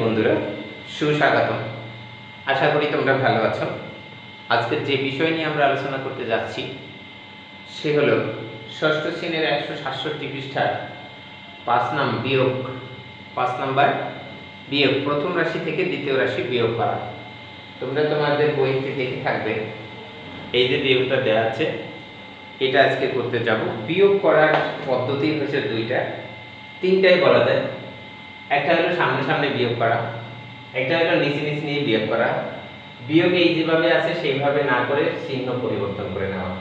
বন্ধুরা, সুস্বাগতম। আশা করি তোমরা ভালো আছো। আজকের যে বিষয় নিয়ে আমরা আলোচনা করতে যাচ্ছি সে হলো ষষ্ঠ শ্রেণীর 167 পৃষ্ঠার 5 নাম্বার বিয়োগ, প্রথম রাশি থেকে দ্বিতীয় রাশি বিয়োগ করা। তোমরা তোমাদের বইতে দেখে থাকবে, এই যে বিয়োগটা দেওয়া আছে এটা আজকে করতে যাব। বিয়োগ করার পদ্ধতি হচ্ছে তিনটাই বলা যায়। একটা হলো সামনে সামনে বিয়োগ করা, একটা হলো নিচে নিচে নিয়ে বিয়োগ করা। বিয়োগ এই যেভাবে আছে সেইভাবে না করে চিহ্ন পরিবর্তন করে নেওয়া,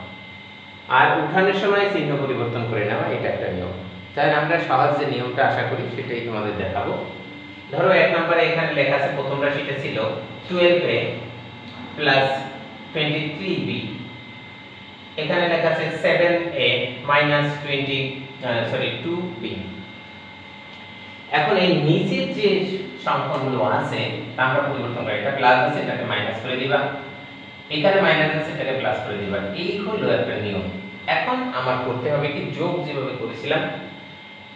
আর উঠানোর সময় চিহ্ন পরিবর্তন করে নেওয়া, এটা একটা নিয়ম। তাহলে আমরা সহজ যে নিয়মটা আশা করি সেটাই তোমাদের দেখাবো। ধরো 1 নম্বরে এখানে লেখা আছে প্রথম রাশিটা ছিল 12a প্লাস 23b, এখানে লেখা আছে 7a মাইনাস 2b। এখন এই নিচের যে সংখ্যাগুলো আছে তা আমরা পরিবর্তন করি, এটা প্লাস আছে এটাকে মাইনাস করে দিবা, এখানে মাইনাস আছে এটাকে প্লাস করে দিবা। এই হলো একটা নিয়ম। এখন আমার করতে হবে কি, যোগ যেভাবে করেছিলাম,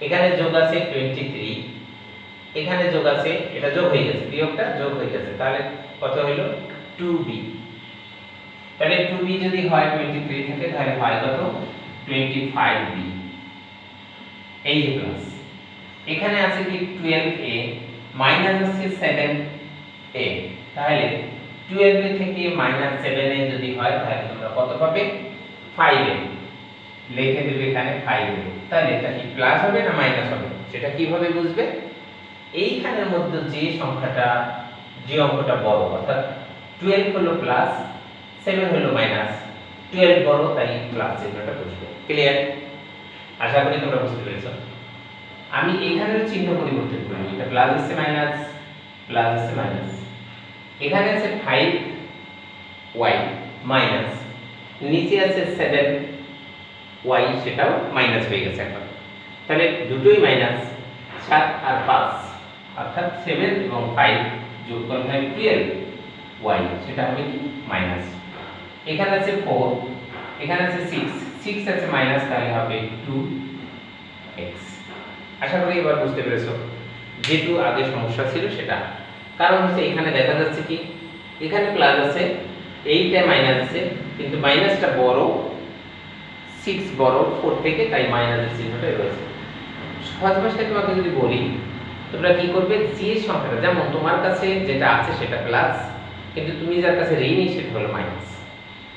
এখানে যোগ আছে 23, এখানে যোগ আছে, এটা যোগ হয়ে গেছে, বিয়োগটা যোগ হয়ে গেছে, তাহলে কত হলো 2b। তাহলে 2b যদি হয় 23 থাকে তাহলে হয় কত 25b। এই যে প্লাস, এখানে আছে কি 12a মাইনাস আছে 7a, তাহলে 12a থেকে মাইনাস 7a যদি হয় তাহলে তোমরা কত পাবে 5a। লিখে দেবে এখানে 5a। তাহলে এটা কি প্লাস হবে না মাইনাস হবে সেটা কিভাবে বুঝবে? এইখানের মধ্যে যে সংখ্যাটা, যে অঙ্কটা বড়, অর্থাৎ 12 হলো প্লাস 7 হলো মাইনাস, 12 বড় তাই প্লাস চিহ্নটা বসবে। ক্লিয়ার? আশা করি তোমরা বুঝতে পেরেছো। আমি এখানের চিহ্ন পরিবর্তন করি, এটা প্লাস আছে মাইনাস, প্লাস আছে মাইনাস, এখানে আছে 5y মাইনাস, নিচে আছে 7y, সেটাও মাইনাস হয়ে গেছে এখন। তাহলে দুটোই মাইনাস, 7 আর 5 অর্থাৎ 7 এবং 5 যোগ করলে হয় 12y, সেটা হবে কি মাইনাস। এখানে আছে 4, এখানে আছে 6 আছে মাইনাস, তাহলে হবে 2x। আশা করি এবার বুঝতে পেরেছো। যেহেতু আগে সমস্যা ছিল সেটা, কারণ হচ্ছে এখানে দেখা যাচ্ছে কি, এখানে প্লাস আছে, এইটা মাইনাস আছে, কিন্তু মাইনাসটা বড়, 6 বড় 4 থেকে, তাই মাইনাসের চিহ্নটা রয়েছে। সহজ ভাষায় তোমাকে যদি বলি, তোমরা কি করবে, যে সংখ্যাটা, যেমন তোমার কাছে যেটা আছে সেটা প্লাস, কিন্তু তুমি যার কাছে ঋণী সেটা হলো মাইনাস।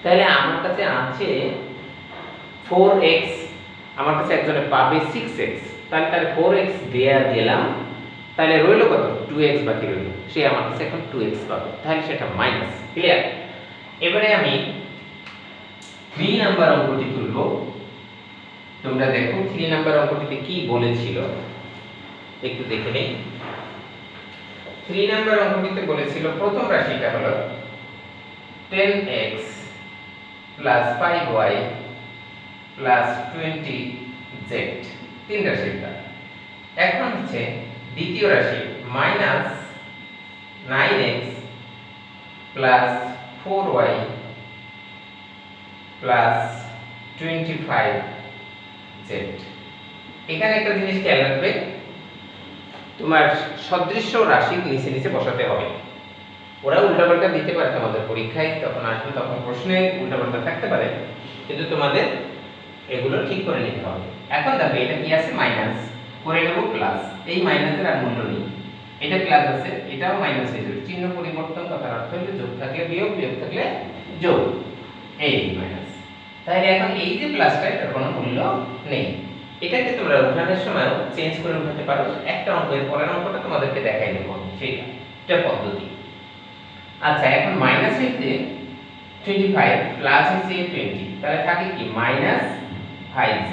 তাহলে আমার কাছে আছে 4x, আমার কাছে একজনে পাবে 6x, তাহলে 4x দেয়া দিলাম, তাহলে রইল কত 2x বাকি রইল, সে আমার কাছে এখন 2x পাবে, তাহলে সেটা মাইনাস। ক্লিয়ার? এবারে আমি 3 নাম্বার অঙ্কটি তুলব। তোমরা দেখো 3 নাম্বার অঙ্কটিতে কি বলেছিল একটু দেখে নেই। 3 নাম্বার অঙ্কটিতে বলেছিল প্রথম রাশিটা হলো 10x plus 5y plus 20z, তিন রাশিটা। এখন হচ্ছে দ্বিতীয় রাশি minus 9x plus 4y plus 25z। এখানে একটা জিনিস খেয়াল রাখবে, তোমার সদৃশ্য রাশির নিচে নিচে বসাতে হবে। ওরা উল্টাপাল্টা দিতে পারে তোমাদের পরীক্ষায়, তখন আসবে, তখন প্রশ্নে উল্টাপাল্টা থাকতে পারে, কিন্তু তোমাদের এগুলো ঠিক করে নিতে হবে। এখন দেখো এটা কি আছে, মাইনাস করে নেব প্লাস, এই মাইনাসের আর মূল্য নেই, এটা প্লাস আছে, এটাও মাইনাস হয়ে যাবে। চিহ্ন পরিবর্তন কথার অর্থ হলো যোগ থাকলে বিয়োগ, বিয়োগ থাকলে যোগ, এই মাইনাস। তাহলে এখন এই যে প্লাসটা, এটার কোনো মূল্য নেই। এটাকে তোমরা উঠানোর সময় চেঞ্জ করে উঠাতে পারো। একটা অঙ্কের পরের অঙ্কটা তোমাদেরকে দেখাই দেব, সেটা এটা পদ্ধতি। আচ্ছা, এখন মাইনাস হইতে 25 প্লাস হচ্ছে 20, তাহলে থাকে কি মাইনাস 5z।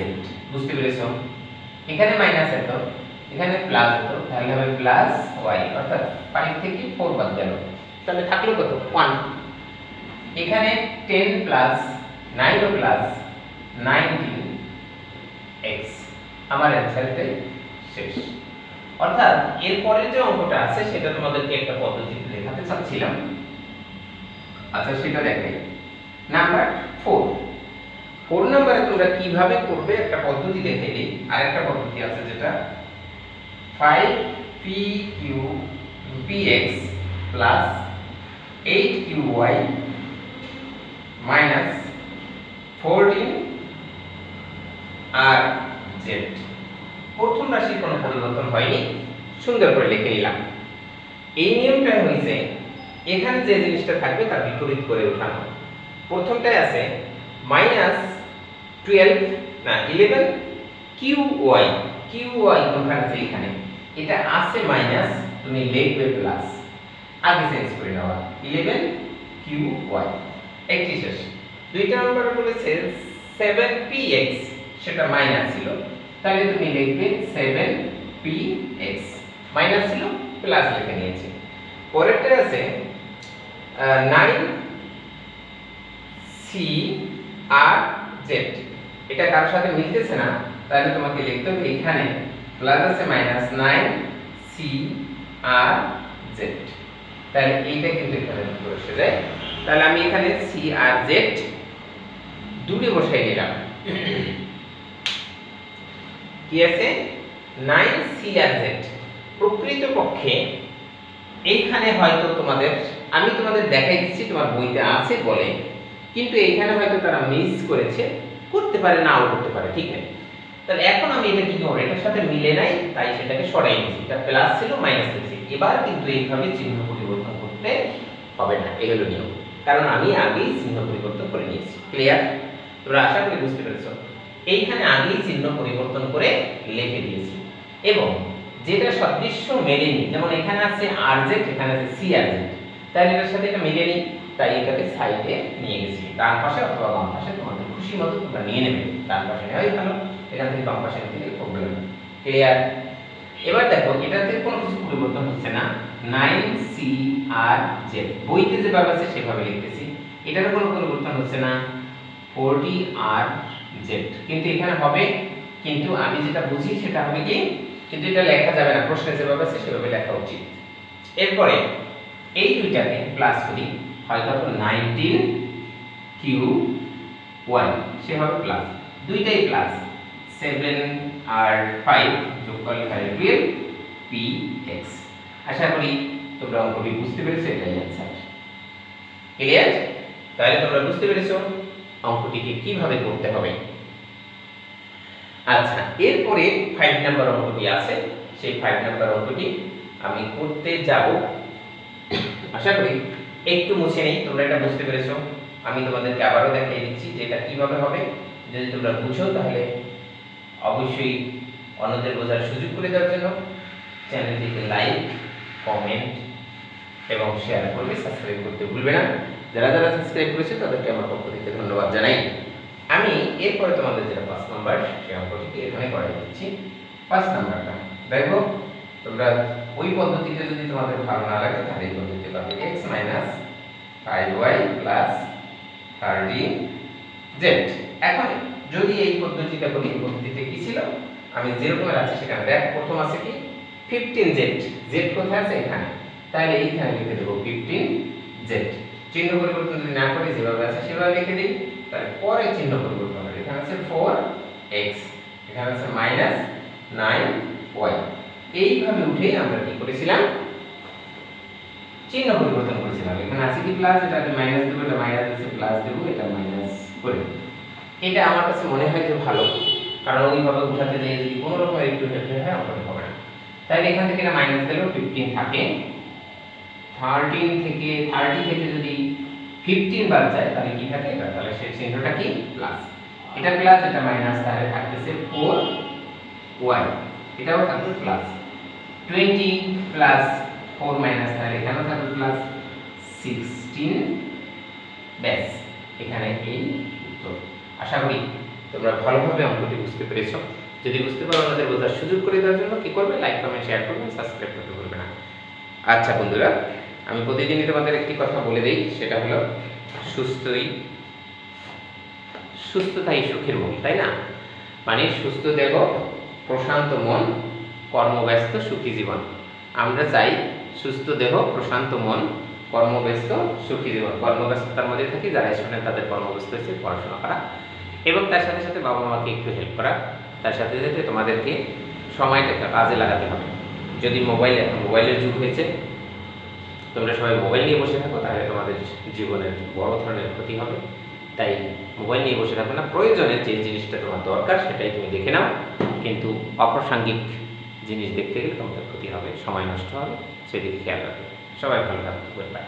বুঝতে পেরেছো? এখানে মাইনাস এত, এখানে প্লাস এত, তাহলে হবে প্লাস y, অর্থাৎ 5 থেকে 4 বাদ গেল, তাহলে থাকলো কত 1। এখানে 10 প্লাস 9 ও প্লাস 19x, আমার অ্যানসারটাই শেষ। অর্থাৎ এর পরের যে অঙ্কটা আছে সেটা তোমাদেরকে একটা পদ্ধতিতে দেখাতে চাচ্ছিলাম। আচ্ছা, সেটা দেখাই। নাম্বার 4 নম্বরে তোমরা কিভাবে করবে একটা পদ্ধতি দেখিয়ে দিই। আরেকটা পদ্ধতি আছে যেটা 5pq px plus 8qy minus 14rz। প্রথম রাশির কোনো পরিবর্তন হয়নি, সুন্দর করে লিখে নিলাম। এই নিয়মটাই হয়েছে এখানে যে জিনিসটা থাকবে তার বিপরীত করে উঠানো। প্রথমটাই আছে মাইনাস 11 qy, qy কোনখানে আছে এখানে, এটা আছে মাইনাস, তুমি লিখবে প্লাস, আগে চেঞ্জ করে নেওয়া 11 qy। একটি শেষ। দুইটা নাম্বার বলেছে 7px, সেটা মাইনাস ছিল, তাহলে তুমি লিখবে 7px, মাইনাস ছিল প্লাস লিখে নিয়েছি। পরেরটা আছে 9crz, এটা কারোর সাথে মিলতেছে না, তাহলে তোমাকে লিখতে হবে এখানে প্লাস আছে মাইনাস 9crz, তাহলে এইটা কিন্তু এখানে বসে যায়। তাহলে আমি এখানে crz দূরে বসাই দিলাম। কি আছে 9crz। প্রকৃতপক্ষে এইখানে হয়তো আমি তোমাদের দেখাই দিচ্ছি তোমার বইতে আছে বলে, কিন্তু এইখানে হয়তো তারা মিস করেছে, করতে পারে নাও করতে পারে, ঠিক নেই। তাহলে এখন আমি এটা কি করব, এটার সাথে মিলে নাই, তাই সেটাকে সরাই নিয়েছি, এটা প্লাস ছিল মাইনাস হয়েছে। এবার কিন্তু এইভাবে চিহ্ন পরিবর্তন করতে হবে না, এই হলো নিয়ম, কারণ আমি আগেই চিহ্ন পরিবর্তন করে নিয়েছি। ক্লিয়ার? তোমরা আশা করি বুঝতে পেরেছো। এইখানে আগেই চিহ্ন পরিবর্তন করে লিখে দিয়েছি, এবং যেটা সদৃশ্য মেলেনি, যেমন এখানে আছে rz, এখানে আছে crz, তাই এটার সাথে এটা মেলেনি, তাই এটাকে সাইডে নিয়ে গেছি। ডান পাশে অথবা বাম পাশে তোমাদের খুশি মতো তোমরা নিয়ে নেবে, ডান পাশে নেওয়াই ভালো, এখান থেকে বাম পাশে নিতে গেলে প্রবলেম নেই। ক্লিয়ার? এবার দেখো এটাতে কোনো কিছু পরিবর্তন হচ্ছে না, 9crz বইতে যেভাবে আছে সেভাবে লিখতেছি, এটার কোনো পরিবর্তন হচ্ছে না, 40rz, কিন্তু এখানে হবে, কিন্তু আমি যেটা বুঝি সেটা হবে কি, কিন্তু এটা লেখা যাবে না, প্রশ্নে যেভাবে আছে সেভাবে লেখা উচিত। এরপরে এই দুইটাকে প্লাস করি, হয় কত 19qy, সেভাবে প্লাস, দুইটাই প্লাস, 7 আর 5 যোগ করলে হয় 12px। আশা করি তোমরা অঙ্কটি বুঝতে পেরেছো, এটাই অ্যানসার। ক্লিয়ার? তাহলে তোমরা বুঝতে পেরেছো অঙ্কটিকে কিভাবে করতে হবে। আচ্ছা, এরপরে 5 নাম্বার অঙ্কটি আছে, সেই 5 নাম্বার অঙ্কটি আমি করতে যাব। আশা করি একটু মুছে নেই, তোমরা এটা বুঝতে পেরেছো। আমি তোমাদেরকে আবারও দেখিয়ে দিচ্ছি যে এটা কিভাবে হবে। যদি তোমরা বুঝো তাহলে অবশ্যই অন্যদের বোঝার সুযোগ করে দেওয়ার জন্য চ্যানেলটিকে লাইক, কমেন্ট এবং শেয়ার করবে, সাবস্ক্রাইব করতে ভুলবে না। যারা যারা সাবস্ক্রাইব করেছে তাদেরকে আমার পক্ষ থেকে ধন্যবাদ জানাই। আমি এরপরে তোমাদের যেটা 5 নাম্বার, সেই অঙ্কটিকে এখানে করাই দিচ্ছি। 5 নাম্বারটা দেখো, তোমরা ওই পদ্ধতিতে যদি তোমাদের ভালো না লাগে তাহলে এই পদ্ধতিতে পাবে, x - 5y + 30z। এখন যদি এই পদ্ধতিটা করি, এই পদ্ধতিতে কি ছিল, আমি যেরকমের আছে সেখানে দেখ, প্রথম আছে কি 15z, z কোথায় আছে এখানে, তাহলে এইখানে লিখে দেব 15z। চিহ্ন পরিবর্তন যদি না করি, যেভাবে আছে সেভাবে লিখে দিই, তাহলে পরে চিহ্ন পরিবর্তন হবে। এখানে আছে 4x, এখানে আছে -9y। এইভাবে উঠে আমরা কি করেছিলাম, চিহ্ন পরিবর্তন করেছিলাম। এখানে আছে কি প্লাস, এটা মাইনাস দেব, এটা মাইনাস আছে, প্লাস দেব, এটা মাইনাস করে। এটা আমার কাছে মনে হয় যে ভালো, কারণ ওইভাবে উঠাতে যেয়ে যদি কোনো রকম একটু হেল্প হয় অঙ্কটা হবে না। তাহলে এখান থেকে এটা মাইনাস দিলেও 15 থাকে, 30 থেকে যদি 15 বাদ যায় তাহলে কি থাকে এটা, তাহলে সেই চিহ্নটা কি প্লাস, এটা প্লাস, এটা মাইনাস, তাহলে থাকতেছে 4y, এটাও থাকবে প্লাস, 20 প্লাস 4 মাইনাস, তাহলে এখানেও থাকবে প্লাস 16। ব্যাস, এখানে এই উত্তর। আশা করি তোমরা ভালোভাবে অঙ্কটি বুঝতে পেরেছো। যদি বুঝতে পারো আমাদের বোঝার সুযোগ করে দেওয়ার জন্য কি করবে, লাইক, কমেন্ট, শেয়ার করবে, সাবস্ক্রাইব করতে ভুলবে না। আচ্ছা বন্ধুরা, আমি প্রতিদিনই তোমাদের একটি কথা বলে দেই, সেটা হলো সুস্থতাই সুখের মূল, তাই না? মানে সুস্থ দেহ, প্রশান্ত মন, কর্মব্যস্ত সুখী জীবন। আমরা চাই সুস্থ দেহ, প্রশান্ত মন, কর্মব্যস্ত সুখী জীবন। কর্মব্যস্ততার মধ্যে থাকি, যারা স্টুডেন্ট তাদের কর্মব্যস্ত হচ্ছে পড়াশোনা করা, এবং তার সাথে সাথে বাবা মাকে একটু হেল্প করা, তার সাথে সাথে তোমাদেরকে সময়টাকে কাজে লাগাতে হবে। যদি মোবাইলের যুগ হয়েছে, তোমরা সবাই মোবাইল নিয়ে বসে থাকো, তাহলে তোমাদের জীবনের বড় ধরনের ক্ষতি হবে। তাই মোবাইল নিয়ে বসে থাকো না, প্রয়োজনে যে জিনিসটা তোমার দরকার সেটাই তুমি দেখে নাও, কিন্তু অপ্রাসঙ্গিক জিনিস দেখতে গেলে তোমাদের ক্ষতি হবে, সময় নষ্ট হবে, সেদিকে খেয়াল রাখবে। সবাই ভালো থাকবে, গুড বাই।